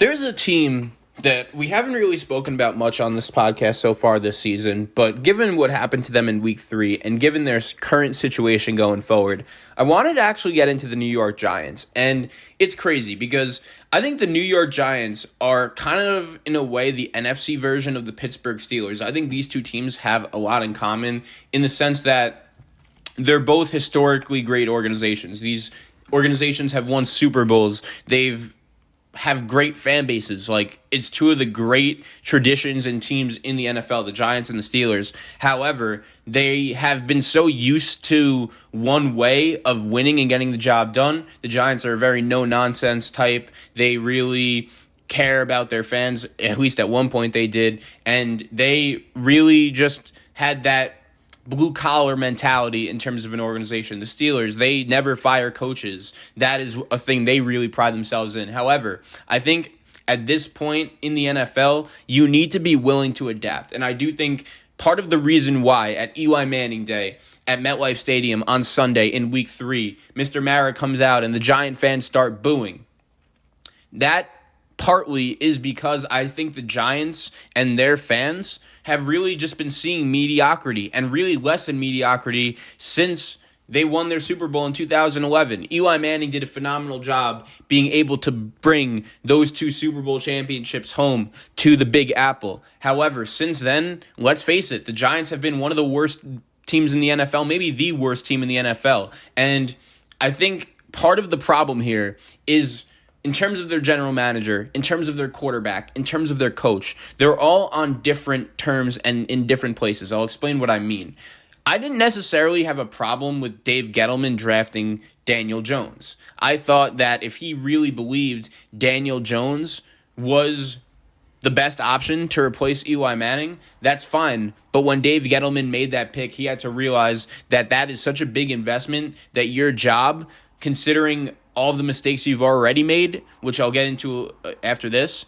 There's a team that we haven't really spoken about much on this podcast so far this season, but given what happened to them in week 3 and given their current situation going forward, I wanted to actually get into the New York Giants. And it's crazy because I think the New York Giants are kind of, in a way, the NFC version of the Pittsburgh Steelers. I think these two teams have a lot in common in the sense that they're both historically great organizations. These organizations have won Super Bowls. They've have great fan bases. Like, it's two of the great traditions and teams in the NFL, the Giants and the Steelers. However, they have been so used to one way of winning and getting the job done. The Giants are a very no-nonsense type. They really care about their fans, at least at one point they did, and they really just had that blue-collar mentality in terms of an organization. The Steelers, they never fire coaches. That is a thing they really pride themselves in. However, I think at this point in the NFL, you need to be willing to adapt. And I do think part of the reason why at Eli Manning Day at MetLife Stadium on Sunday in Week 3, Mr. Mara comes out and the Giant fans start booing, that partly is because I think the Giants and their fans have really just been seeing mediocrity and really less than mediocrity since they won their Super Bowl in 2011. Eli Manning did a phenomenal job being able to bring those two Super Bowl championships home to the Big Apple. However, since then, let's face it, the Giants have been one of the worst teams in the NFL, maybe the worst team in the NFL. And I think part of the problem here is in terms of their general manager, in terms of their quarterback, in terms of their coach, they're all on different terms and in different places. I'll explain what I mean. I didn't necessarily have a problem with Dave Gettleman drafting Daniel Jones. I thought that if he really believed Daniel Jones was the best option to replace Eli Manning, that's fine. But when Dave Gettleman made that pick, he had to realize that that is such a big investment that your job, considering all of the mistakes you've already made, which I'll get into after this,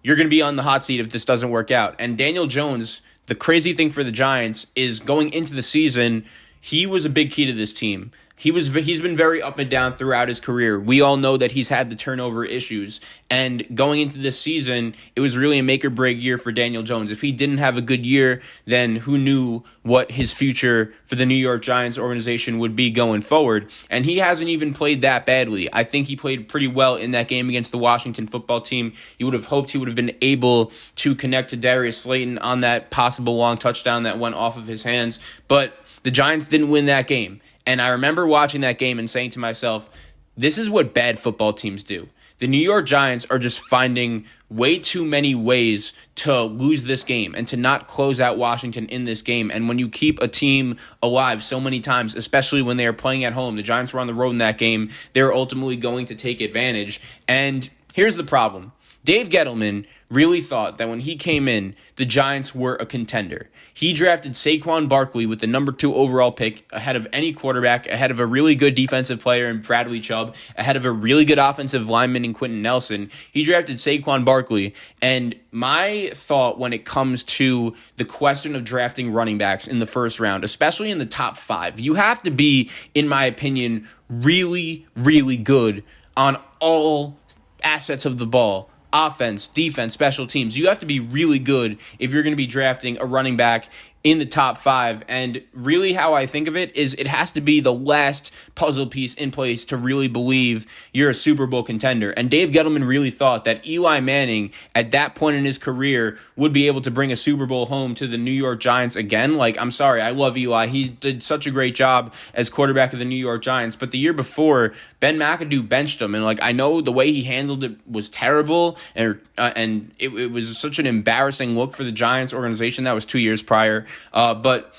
you're going to be on the hot seat if this doesn't work out. And Daniel Jones, the crazy thing for the Giants is going into the season, he was a big key to this team. He's been very up and down throughout his career. We all know that he's had the turnover issues. And going into this season, it was really a make-or-break year for Daniel Jones. If he didn't have a good year, then who knew what his future for the New York Giants organization would be going forward. And he hasn't even played that badly. I think he played pretty well in that game against the Washington football team. You would have hoped he would have been able to connect to Darius Slayton on that possible long touchdown that went off of his hands. But the Giants didn't win that game. And I remember watching that game and saying to myself, this is what bad football teams do. The New York Giants are just finding way too many ways to lose this game and to not close out Washington in this game. And when you keep a team alive so many times, especially when they are playing at home, the Giants were on the road in that game, they're ultimately going to take advantage. And here's the problem. Dave Gettleman really thought that when he came in, the Giants were a contender. He drafted Saquon Barkley with the number 2 overall pick ahead of any quarterback, ahead of a really good defensive player in Bradley Chubb, ahead of a really good offensive lineman in Quentin Nelson. He drafted Saquon Barkley, and my thought when it comes to the question of drafting running backs in the first round, especially in the top 5, you have to be, in my opinion, really, really good on all assets of the ball. Offense, defense, special teams. You have to be really good if you're going to be drafting a running back in the top 5. And really how I think of it is it has to be the last puzzle piece in place to really believe you're a Super Bowl contender. And Dave Gettleman really thought that Eli Manning at that point in his career would be able to bring a Super Bowl home to the New York Giants again. Like, I'm sorry, I love Eli. He did such a great job as quarterback of the New York Giants. But the year before, Ben McAdoo benched him. And like, I know the way he handled it was terrible. And it was such an embarrassing look for the Giants organization. That was 2 years prior. But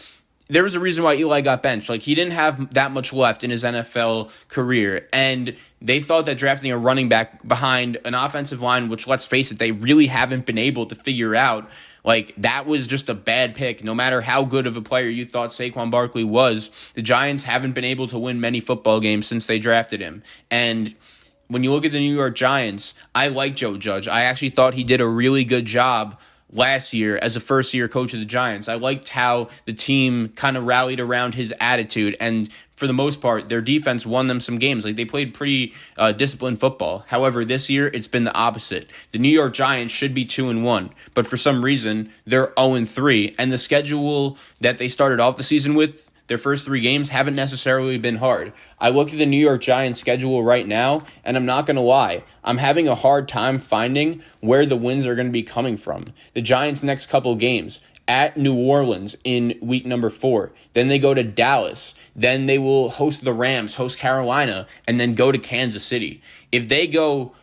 there was a reason why Eli got benched. Like, he didn't have that much left in his NFL career. And they thought that drafting a running back behind an offensive line, which, let's face it, they really haven't been able to figure out, like, that was just a bad pick. No matter how good of a player you thought Saquon Barkley was, the Giants haven't been able to win many football games since they drafted him. And when you look at the New York Giants, I like Joe Judge. I actually thought he did a really good job last year as a first-year coach of the Giants. I liked how the team kind of rallied around his attitude, and for the most part, their defense won them some games. Like, they played pretty disciplined football. However, this year, it's been the opposite. The New York Giants should be 2-1, but for some reason, they're 0-3, and the schedule that they started off the season with, their first 3 games, haven't necessarily been hard. I look at the New York Giants schedule right now, and I'm not going to lie. I'm having a hard time finding where the wins are going to be coming from. The Giants' next couple games, at New Orleans in week number 4. Then they go to Dallas. Then they will host the Rams, host Carolina, and then go to Kansas City. If they go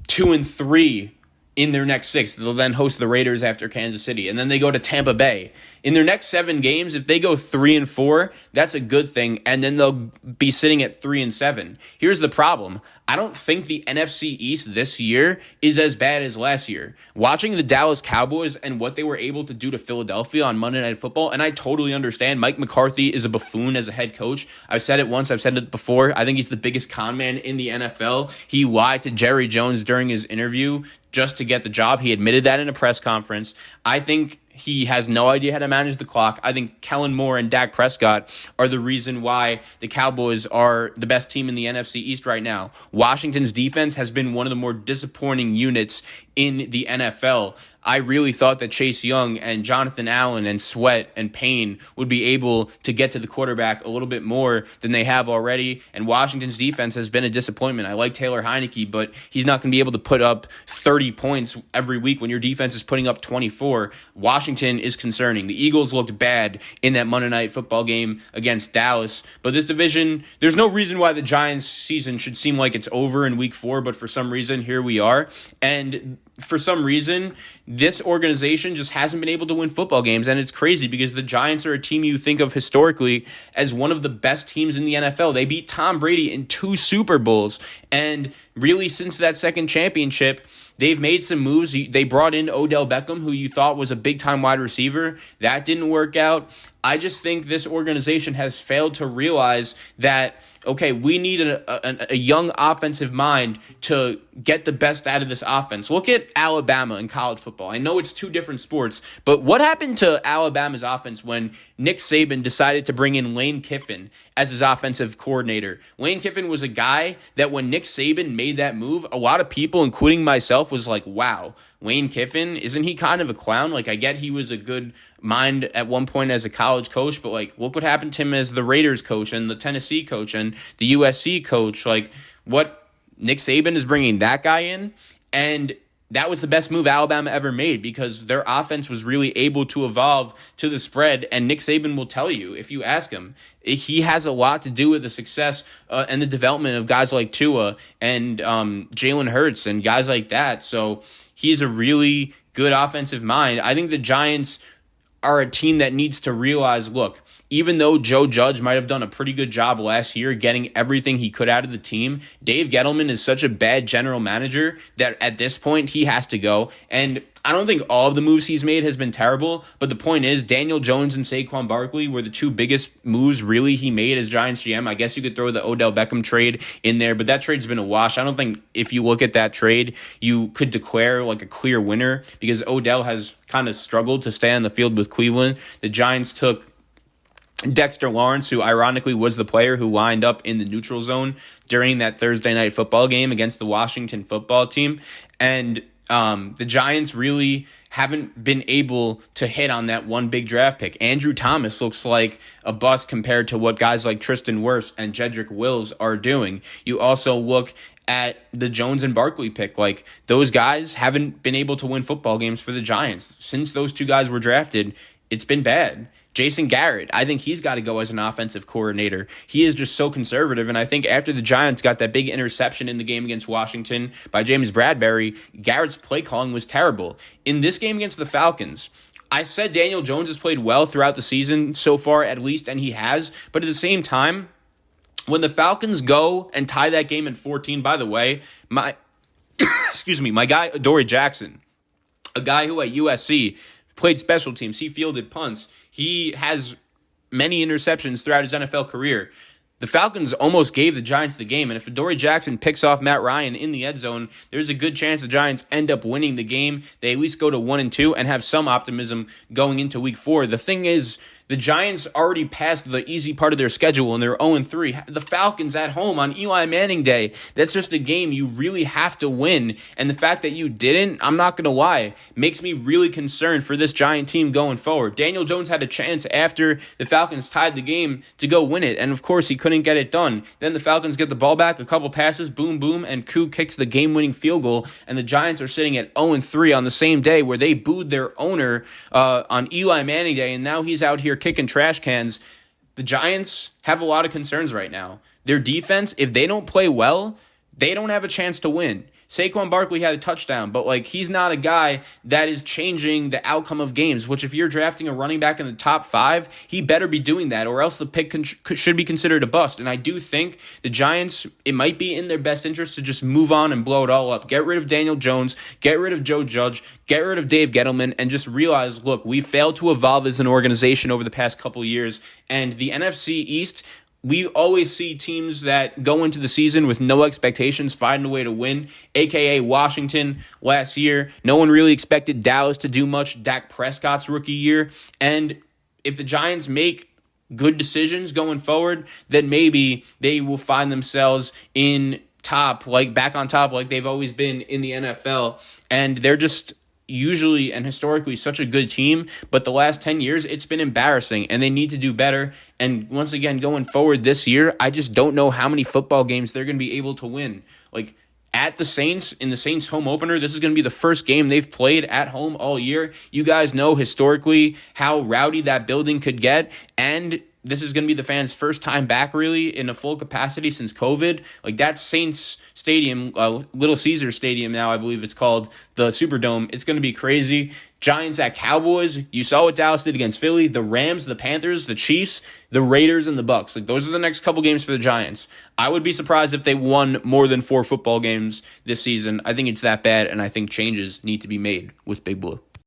2-3 in their next 6, they'll then host the Raiders after Kansas City. And then they go to Tampa Bay. In their next 7 games, if they go 3-4, that's a good thing. And then they'll be sitting at 3-7. Here's the problem. I don't think the NFC East this year is as bad as last year. Watching the Dallas Cowboys and what they were able to do to Philadelphia on Monday Night Football, and I totally understand Mike McCarthy is a buffoon as a head coach. I've said it once, I've said it before. I think he's the biggest con man in the NFL. He lied to Jerry Jones during his interview just to get the job. He admitted that in a press conference. I think he has no idea how to manage the clock. I think Kellen Moore and Dak Prescott are the reason why the Cowboys are the best team in the NFC East right now. Washington's defense has been one of the more disappointing units in the NFL. I really thought that Chase Young and Jonathan Allen and Sweat and Payne would be able to get to the quarterback a little bit more than they have already. And Washington's defense has been a disappointment. I like Taylor Heineke, but he's not going to be able to put up 30 points every week when your defense is putting up 24. Washington is concerning. The Eagles looked bad in that Monday Night Football game against Dallas. But this division, there's no reason why the Giants' season should seem like it's over in week 4, but for some reason, here we are. And for some reason, this organization just hasn't been able to win football games, and it's crazy because the Giants are a team you think of historically as one of the best teams in the NFL. They beat Tom Brady in 2 Super Bowls, and really since that second championship, they've made some moves. They brought in Odell Beckham, who you thought was a big-time wide receiver. That didn't work out. I just think this organization has failed to realize that, okay, we need a young offensive mind to get the best out of this offense. Look at Alabama in college football. I know it's 2 different sports, but what happened to Alabama's offense when Nick Saban decided to bring in Lane Kiffin as his offensive coordinator? Lane Kiffin was a guy that when Nick Saban made that move, a lot of people, including myself, was like, wow, Lane Kiffin, isn't he kind of a clown? Like, I get he was a good mind at one point as a college coach, but like, look what happened to him as the Raiders coach and the Tennessee coach and the USC coach. Like, what Nick Saban is bringing that guy in, and that was the best move Alabama ever made because their offense was really able to evolve to the spread. And Nick Saban will tell you, if you ask him, he has a lot to do with the success and the development of guys like Tua and Jalen Hurts and guys like that. So he's a really good offensive mind. I think the Giants are a team that needs to realize, look, even though Joe Judge might have done a pretty good job last year getting everything he could out of the team, Dave Gettleman is such a bad general manager that at this point he has to go. And I don't think all of the moves he's made has been terrible, but the point is Daniel Jones and Saquon Barkley were the 2 biggest moves really he made as Giants GM. I guess you could throw the Odell Beckham trade in there, but that trade's been a wash. I don't think if you look at that trade, you could declare like a clear winner because Odell has kind of struggled to stay on the field with Cleveland. The Giants took Dexter Lawrence, who ironically was the player who lined up in the neutral zone during that Thursday Night Football game against the Washington football team. And the Giants really haven't been able to hit on that one big draft pick. Andrew Thomas looks like a bust compared to what guys like Tristan Wirfs and Jedrick Wills are doing. You also look at the Jones and Barkley pick. Like, those guys haven't been able to win football games for the Giants. Since those 2 guys were drafted, it's been bad. Jason Garrett, I think he's got to go as an offensive coordinator. He is just so conservative, and I think after the Giants got that big interception in the game against Washington by James Bradbury, Garrett's play calling was terrible. In this game against the Falcons, I said Daniel Jones has played well throughout the season so far at least, and he has, but at the same time, when the Falcons go and tie that game in 14, by the way, my guy Adoree Jackson, a guy who at USC played special teams, he fielded punts, he has many interceptions throughout his NFL career. The Falcons almost gave the Giants the game, and if Adoree Jackson picks off Matt Ryan in the end zone, there's a good chance the Giants end up winning the game. They at least go to 1-2 and have some optimism going into week 4. The thing is, the Giants already passed the easy part of their schedule, and they're 0-3. The Falcons at home on Eli Manning Day, that's just a game you really have to win. And the fact that you didn't, I'm not going to lie, makes me really concerned for this Giant team going forward. Daniel Jones had a chance after the Falcons tied the game to go win it, and of course he couldn't get it done. Then the Falcons get the ball back, a couple passes, boom, boom, and Koo kicks the game-winning field goal, and the Giants are sitting at 0-3 on the same day where they booed their owner on Eli Manning Day, and now he's out here kicking trash cans. The Giants have a lot of concerns right now. Their defense, if they don't play well, they don't have a chance to win. Saquon Barkley had a touchdown, but he's not a guy that is changing the outcome of games, which if you're drafting a running back in the top 5, he better be doing that, or else the pick should be considered a bust. And I do think the Giants, it might be in their best interest to just move on and blow it all up. Get rid of Daniel Jones, get rid of Joe Judge, get rid of Dave Gettleman, and just realize, look, we failed to evolve as an organization over the past couple years, and the NFC East, we always see teams that go into the season with no expectations find a way to win, a.k.a. Washington last year. No one really expected Dallas to do much. Dak Prescott's rookie year. And if the Giants make good decisions going forward, then maybe they will find themselves in top, back on top like they've always been in the NFL. And they're just usually and historically such a good team, but the last 10 years, it's been embarrassing, and they need to do better. And once again, going forward this year, I just don't know how many football games they're going to be able to win. At the Saints, in the Saints home opener, this is going to be the first game they've played at home all year. You guys know historically how rowdy that building could get, and this is going to be the fans' first time back, really, in a full capacity since COVID. That Saints Stadium, Little Caesars Stadium now, I believe it's called, the Superdome, it's going to be crazy. Giants at Cowboys. You saw what Dallas did against Philly. The Rams, the Panthers, the Chiefs, the Raiders, and the Bucks. Those are the next couple games for the Giants. I would be surprised if they won more than 4 football games this season. I think it's that bad, and I think changes need to be made with Big Blue.